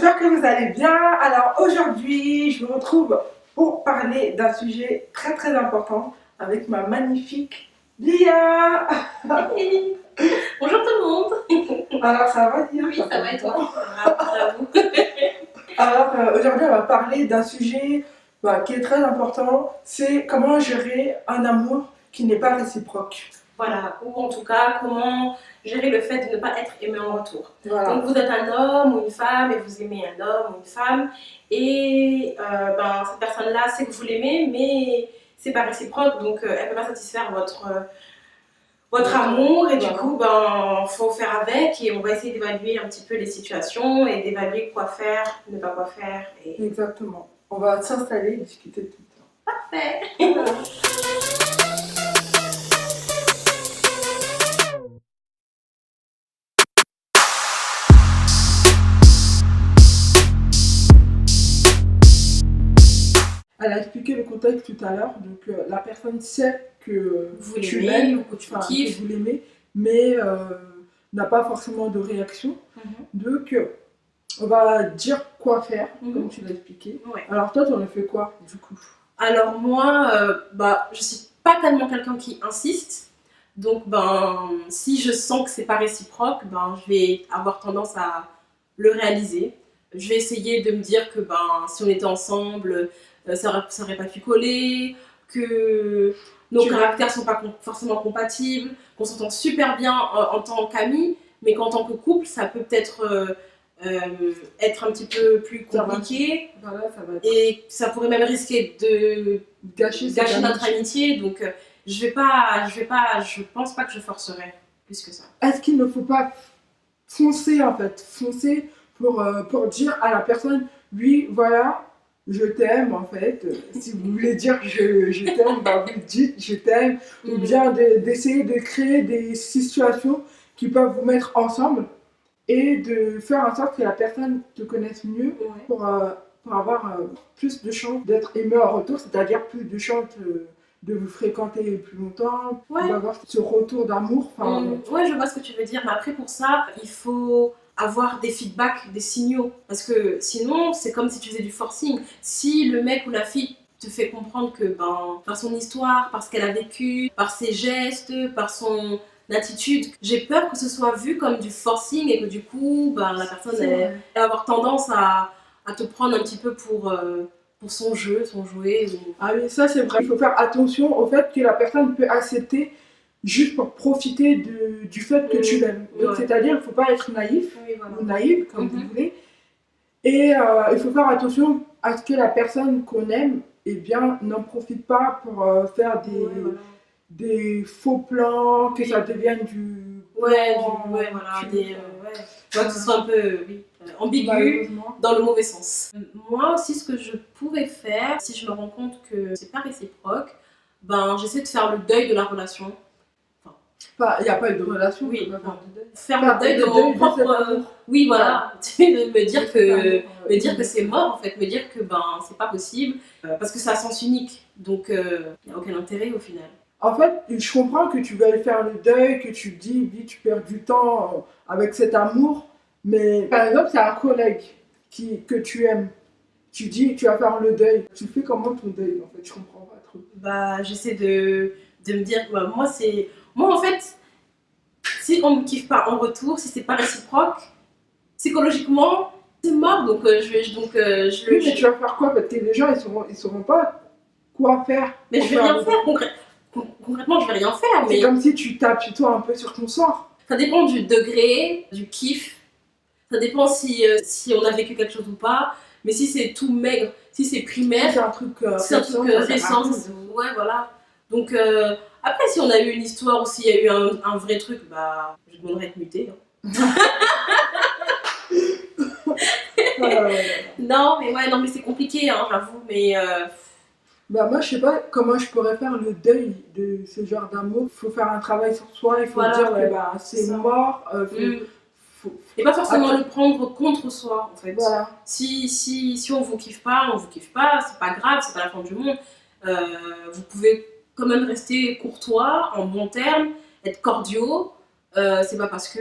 j'espère que vous allez bien. Alors aujourd'hui, je me retrouve pour parler d'un sujet très très important avec ma magnifique Lia. Hey. Bonjour tout le monde. Alors ça va Lia? Oui, ça va et toi? Bravo. Alors aujourd'hui, on va parler d'un sujet qui est très important. C'est comment gérer un amour qui n'est pas réciproque. Voilà, ou en tout cas, comment gérer le fait de ne pas être aimé en retour. Voilà. Donc vous êtes un homme ou une femme et vous aimez un homme ou une femme et cette personne-là sait que vous l'aimez mais c'est pas réciproque, donc elle peut pas satisfaire votre amour et du coup faut faire avec et on va essayer d'évaluer un petit peu les situations et d'évaluer quoi faire, ne pas quoi faire. Et... Exactement. On va s'installer et discuter tout le temps. Parfait. Elle a expliqué le contexte tout à l'heure, donc la personne sait que vous tu l'aimez l'aimes, ou que tu kiffes, que vous l'aimez, mais n'a pas forcément de réaction. Donc on va dire quoi faire, comme tu l'as expliqué. Ouais. Alors toi, tu en as fait quoi du coup? Alors moi, je suis pas tellement quelqu'un qui insiste. Donc si je sens que c'est pas réciproque, je vais avoir tendance à le réaliser. Je vais essayer de me dire que si on était ensemble, ça aurait pas pu coller, que nos caractères sont pas forcément compatibles, qu'on s'entend super bien en tant qu'amis, mais qu'en tant que couple, ça peut peut-être être un petit peu plus compliqué. Voilà, ça va être... Et ça pourrait même risquer de gâcher notre amitié. Donc je pense pas que je forcerai plus que ça. Est-ce qu'il ne faut pas foncer en fait, foncer pour dire à la personne, oui, voilà, je t'aime en fait. Si vous voulez dire je t'aime, vous le dites, je t'aime. Ou bien d'essayer de créer des situations qui peuvent vous mettre ensemble et de faire en sorte que la personne te connaisse mieux pour avoir plus de chances d'être aimé en retour, c'est-à-dire plus de chances de vous fréquenter plus longtemps, d'avoir ce retour d'amour. Ouais, je vois ce que tu veux dire, mais après pour ça, il faut avoir des feedbacks, des signaux, parce que sinon c'est comme si tu faisais du forcing. Si le mec ou la fille te fait comprendre que par son histoire, par ce qu'elle a vécu, par ses gestes, par son attitude, j'ai peur que ce soit vu comme du forcing et que du coup la personne va avoir tendance à te prendre un petit peu pour son jeu, son jouet. Ah oui, ça c'est vrai, il faut faire attention au fait que la personne peut accepter juste pour profiter du fait que tu l'aimes. C'est-à-dire, il ne faut pas être naïf, ou naïve, comme vous voulez. Et il faut faire attention à ce que la personne qu'on aime, n'en profite pas pour faire des faux plans, que ça devienne du... que ce soit un peu ambigu dans le mauvais sens. Moi aussi, ce que je pourrais faire, si je me rends compte que c'est pas réciproque, j'essaie de faire le deuil de la relation. Il n'y a pas eu de relation, faire le deuil de mon propre... Oui, voilà. De me dire que c'est mort, en fait. Me dire que c'est pas possible. Parce que c'est à sens unique. Donc, il n'y a aucun intérêt au final. En fait, je comprends que tu veuilles faire le deuil, que tu te dis, oui, tu perds du temps avec cet amour. Mais par exemple, c'est un collègue que tu aimes. Tu dis, tu vas faire le deuil. Tu fais comment ton deuil, en fait? Je comprends pas trop. J'essaie de me dire, moi, en fait, si on me kiffe pas en retour, si c'est pas réciproque, psychologiquement, c'est mort. Donc, mais tu vas faire quoi? Parce que les gens, ils sauront pas quoi faire. Mais je vais rien faire, concrètement, je vais rien faire. C'est comme si tu tapes toi un peu sur ton sort. Ça dépend du degré, du kiff. Ça dépend si on a vécu quelque chose ou pas. Mais si c'est tout maigre, si c'est primaire, c'est un truc récent. Ouais, voilà. Donc, après, si on a eu une histoire ou s'il y a eu un vrai truc, je demanderais de muter. Non, mais c'est compliqué, j'avoue. Mais moi, je sais pas comment je pourrais faire le deuil de ce genre d'amour. Il faut faire un travail sur soi, il faut dire que c'est mort. Et pas forcément le prendre contre soi, en fait. Voilà. Si on vous kiffe pas, c'est pas grave, c'est pas la fin du monde. Vous pouvez quand même rester courtois, en bons termes, être cordiaux. C'est pas parce que,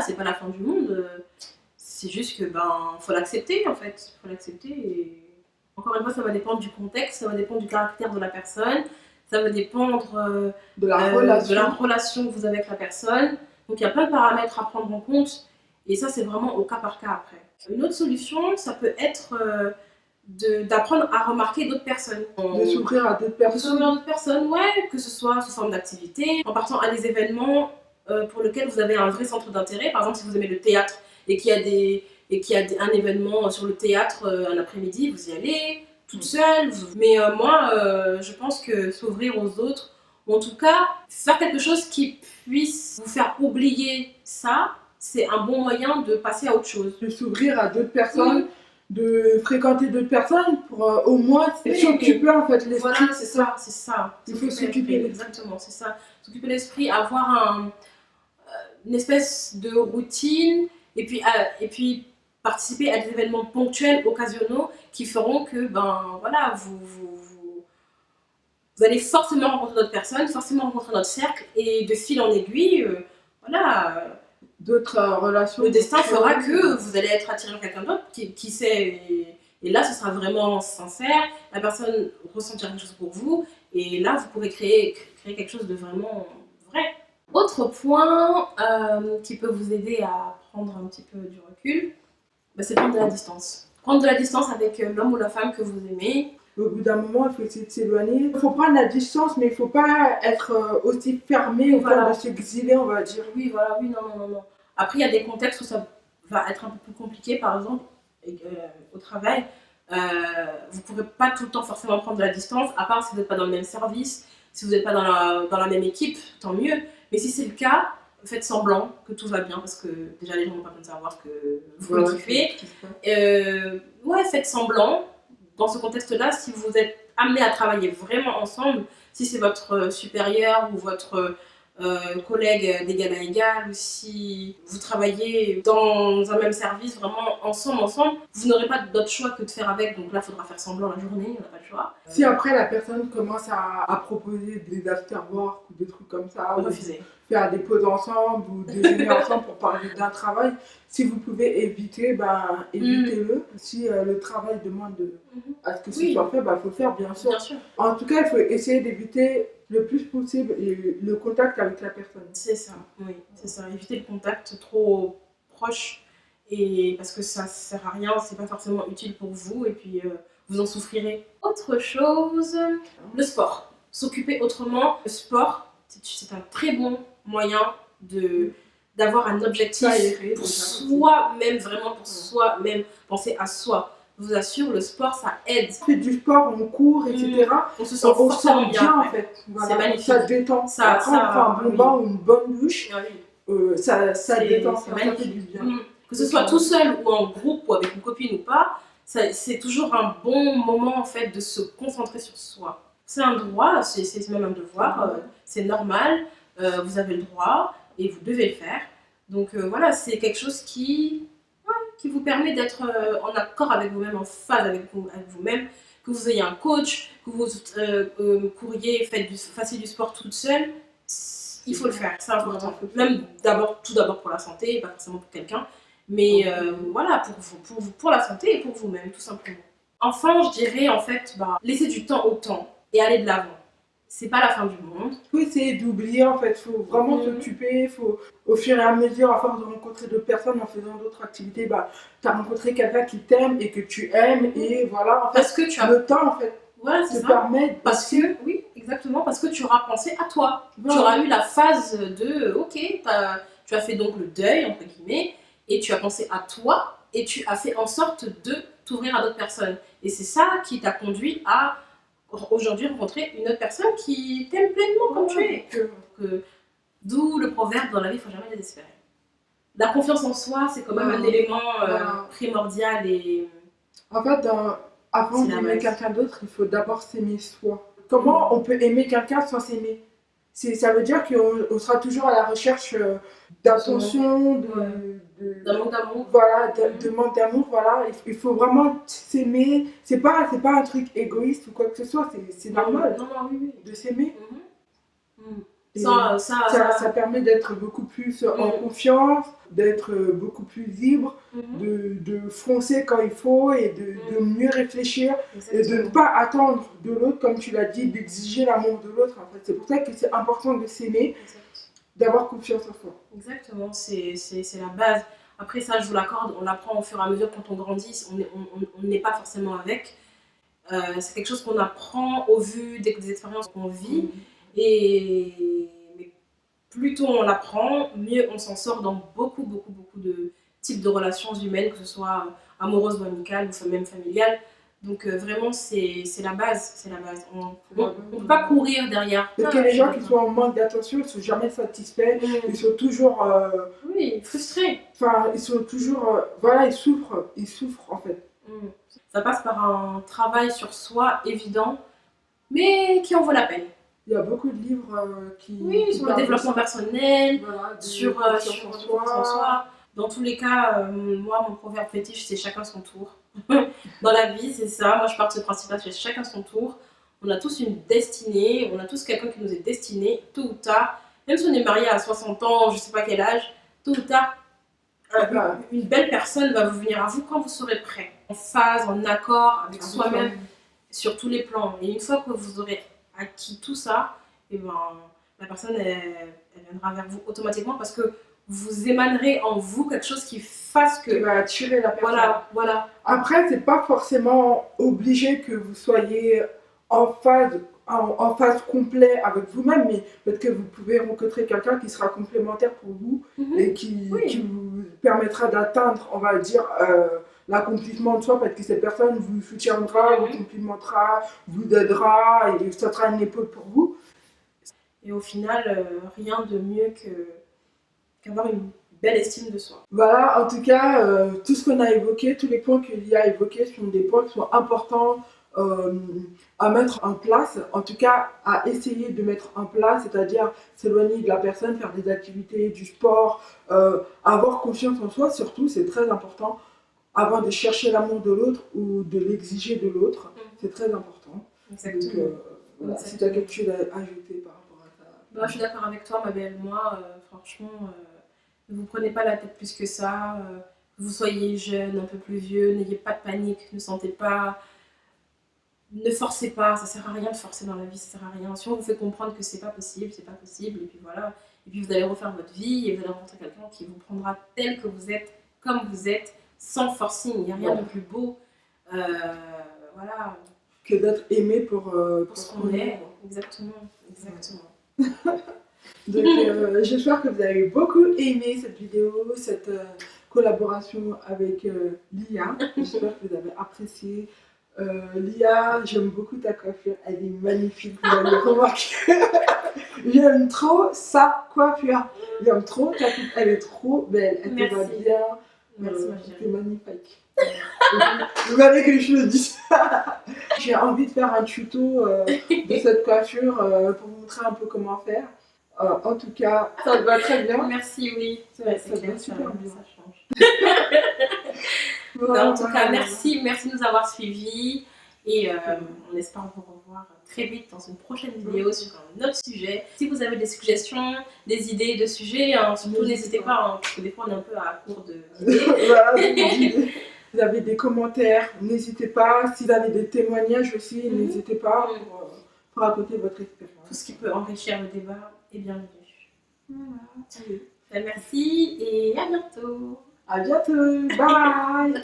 c'est pas la fin du monde. C'est juste que, faut l'accepter en fait. Faut l'accepter et... Encore une fois, ça va dépendre du contexte, ça va dépendre du caractère de la personne, ça va dépendre de la relation que vous avez avec la personne. Donc il y a plein de paramètres à prendre en compte et ça, c'est vraiment au cas par cas après. Une autre solution, ça peut être d'apprendre à remarquer d'autres personnes. De s'ouvrir à d'autres personnes. De s'ouvrir à d'autres personnes, ouais, que ce soit sous forme d'activité, en partant à des événements pour lesquels vous avez un vrai centre d'intérêt. Par exemple, si vous aimez le théâtre et qu'il y a un événement sur le théâtre un après-midi, vous y allez, toute seule. Mais moi, je pense que s'ouvrir aux autres, ou en tout cas, faire quelque chose qui puisse vous faire oublier ça, c'est un bon moyen de passer à autre chose. De s'ouvrir à d'autres personnes, de fréquenter d'autres personnes pour au moins s'occuper en fait l'esprit. Voilà, c'est ça. Il faut s'occuper l'esprit. Exactement, c'est ça. S'occuper l'esprit, avoir une espèce de routine et puis participer à des événements ponctuels, occasionnels qui feront que vous allez forcément rencontrer d'autres personnes, forcément rencontrer notre cercle et de fil en aiguille, d'autres relations. Le destin fera que vous allez être attiré par quelqu'un d'autre, qui sait, et là ce sera vraiment sincère, la personne ressentira quelque chose pour vous, et là vous pourrez créer quelque chose de vraiment vrai. Autre point qui peut vous aider à prendre un petit peu du recul, c'est prendre de la distance. Prendre de la distance avec l'homme ou la femme que vous aimez. Au bout d'un moment, il faut essayer de s'éloigner. Il faut prendre la distance, mais il ne faut pas être aussi fermé au point de s'exiler, on va dire. Oui, voilà, oui, non. Après, il y a des contextes où ça va être un peu plus compliqué, par exemple, au travail. Vous ne pourrez pas tout le temps forcément prendre de la distance, à part si vous n'êtes pas dans le même service, si vous n'êtes pas dans la même équipe, tant mieux. Mais si c'est le cas, faites semblant que tout va bien, parce que déjà les gens n'ont pas besoin de savoir que vous le kiffez. Faites semblant. Dans ce contexte-là, si vous êtes amené à travailler vraiment ensemble, si c'est votre supérieur ou votre collègue d'égal à égal, ou si vous travaillez dans un même service, vraiment ensemble, vous n'aurez pas d'autre choix que de faire avec, donc là, il faudra faire semblant la journée, on n'a pas le choix. Si après la personne commence à proposer des after-work ou des trucs comme ça, refuser. Faire des pauses ensemble ou déjeuner ensemble pour parler d'un travail, si vous pouvez éviter, évitez-le. Si le travail demande à ce que ce soit fait, il faut le faire, bien sûr. En tout cas, il faut essayer d'éviter le plus possible le contact avec la personne. C'est ça, oui, c'est ça. Éviter le contact trop proche, et parce que ça ne sert à rien, c'est pas forcément utile pour vous, et puis vous en souffrirez. Autre chose, le sport. S'occuper autrement. Le sport, c'est un très bon moyen d'avoir un objectif pour soi-même, vraiment pour soi-même, penser à soi. Je vous assure, le sport, ça aide. On fait du sport, on court, etc. On se sent forcément bien en fait. Voilà. C'est magnifique. Ça détend. Après, on prend un bon bain ou une bonne douche, ça détend, ça fait du bien. Que ce soit tout seul ou en groupe ou avec une copine ou pas, c'est toujours un bon moment en fait de se concentrer sur soi. C'est un droit, c'est même un devoir, c'est normal, vous avez le droit et vous devez le faire. Donc voilà, c'est quelque chose qui vous permet d'être en accord avec vous-même, en phase avec vous-même, que vous ayez un coach, que vous couriez, fassiez du sport toute seule, il faut le faire, c'est important. Même tout d'abord pour la santé, pas forcément pour quelqu'un, mais voilà, pour la santé et pour vous-même, tout simplement. Enfin, je dirais en fait, laissez du temps au temps et aller de l'avant. C'est pas la fin du monde. Il faut essayer d'oublier en fait, il faut vraiment s'occuper, au fur et à mesure, à force de rencontrer d'autres personnes en faisant d'autres activités, tu as rencontré quelqu'un qui t'aime et que tu aimes, et voilà, en fait, parce que tu as le temps en fait te permet. Oui, exactement, parce que tu auras pensé à toi. Voilà. Tu auras eu la phase de, tu as fait donc le deuil, entre guillemets, et tu as pensé à toi, et tu as fait en sorte de t'ouvrir à d'autres personnes. Et c'est ça qui t'a conduit à aujourd'hui rencontrer une autre personne qui t'aime pleinement comme tu es. D'où le proverbe, dans la vie, il ne faut jamais désespérer. La confiance en soi, c'est quand même un élément primordial. Et en fait, avant d'aimer quelqu'un d'autre, il faut d'abord s'aimer soi. Comment on peut aimer quelqu'un sans s'aimer? Ça veut dire qu'on sera toujours à la recherche d'attention, d'un manque d'amour. Voilà, de manque d'amour, voilà. Il faut vraiment s'aimer. C'est pas un truc égoïste ou quoi que ce soit, c'est normal oui. de s'aimer. Et Ça. ça permet d'être beaucoup plus en confiance, d'être beaucoup plus libre, de foncer quand il faut et de mieux réfléchir. Exactement. Et de ne pas attendre de l'autre, comme tu l'as dit, d'exiger l'amour de l'autre. En fait. C'est pour ça que c'est important de s'aimer, d'avoir confiance en soi. Exactement, c'est la base. Après ça, je vous l'accorde, on l'apprend au fur et à mesure quand on grandit, on n'est pas forcément avec. C'est quelque chose qu'on apprend au vu des expériences qu'on vit. Et mais plus tôt on l'apprend, mieux on s'en sort dans beaucoup de types de relations humaines, que ce soit amoureuses ou amicales ou même familiales. Donc vraiment, c'est la base, c'est la base. On ne peut pas courir derrière. Parce que les gens qui sont en manque d'attention, ils ne sont jamais satisfaits, ils sont toujours... oui, frustrés. Enfin, ils sont toujours... voilà, ils souffrent en fait. Ça passe par un travail sur soi évident, mais qui en vaut la peine. Il y a beaucoup de livres qui... Oui, sur le développement personnel, voilà, sur confiance en soi. Dans tous les cas, moi, mon proverbe fétiche, c'est chacun son tour. Dans la vie, c'est ça. Moi, je pars de ce principe-là, c'est chacun son tour. On a tous une destinée, on a tous quelqu'un qui nous est destiné, tôt ou tard. Même si on est marié à 60 ans, je sais pas quel âge, tôt ou tard, une belle personne va vous venir à vous quand vous serez prêt. En phase, en accord avec soi-même, sur tous les plans. Et une fois que vous aurez acquis tout ça, et ben, la personne, elle viendra vers vous automatiquement parce que vous émanerez en vous quelque chose qui fasse que... Qui va attirer la personne. Voilà. Après, c'est pas forcément obligé que vous soyez en phase complet avec vous-même, mais peut-être que vous pouvez rencontrer quelqu'un qui sera complémentaire pour vous et qui vous permettra d'atteindre, on va dire, l'accomplissement de soi, parce que cette personne vous soutiendra, vous complimentera, vous aidera et ça sera une épaule pour vous. Et au final, rien de mieux qu'avoir une belle estime de soi. Voilà, en tout cas, tout ce qu'on a évoqué, tous les points que Lia a évoqués sont des points qui sont importants à mettre en place, en tout cas à essayer de mettre en place, c'est-à-dire s'éloigner de la personne, faire des activités, du sport, avoir confiance en soi, surtout, c'est très important, avant de chercher l'amour de l'autre ou de l'exiger de l'autre, c'est très important. Exactement. Donc, voilà, si tu as quelque chose à ajouter par rapport à ça. Bah, je suis d'accord avec toi, ma belle. Moi, franchement, ne vous prenez pas la tête plus que ça. Que vous soyez jeune, un peu plus vieux, n'ayez pas de panique, ne sentez pas... Ne forcez pas, ça sert à rien de forcer dans la vie, ça sert à rien. Si on vous fait comprendre que c'est pas possible, et puis voilà. Et puis vous allez refaire votre vie et vous allez rencontrer quelqu'un qui vous prendra tel que vous êtes, comme vous êtes, sans forcing. Il n'y a rien de plus beau. Voilà. Que d'être aimé pour ce qu'on est. Exactement. Donc j'espère que vous avez beaucoup aimé cette vidéo, cette collaboration avec Lia. J'espère que vous avez apprécié. Lia, j'aime beaucoup ta coiffure, elle est magnifique, vous allez remarquer. J'aime trop sa coiffure, j'aime trop ta coupe, elle est trop belle, elle te va bien. Merci, c'est magnifique. Vous allez que je le dise. J'ai envie de faire un tuto de cette coiffure pour vous montrer un peu comment faire. En tout cas, ça te va très bien. Merci, oui. Ça va super bien. Ça change. En tout cas, merci de nous avoir suivis. Et on espère vous revoir très vite dans une prochaine vidéo sur un autre sujet. Si vous avez des suggestions, des idées de sujets, surtout n'hésitez pas, parce que des fois on est un peu à court d'idées. Voilà, si vous avez des commentaires, n'hésitez pas. Si vous avez des témoignages aussi, n'hésitez pas pour raconter votre expérience. Tout ce qui peut enrichir le débat est bienvenu. Voilà. Merci et à bientôt. À bientôt. Bye. Bye.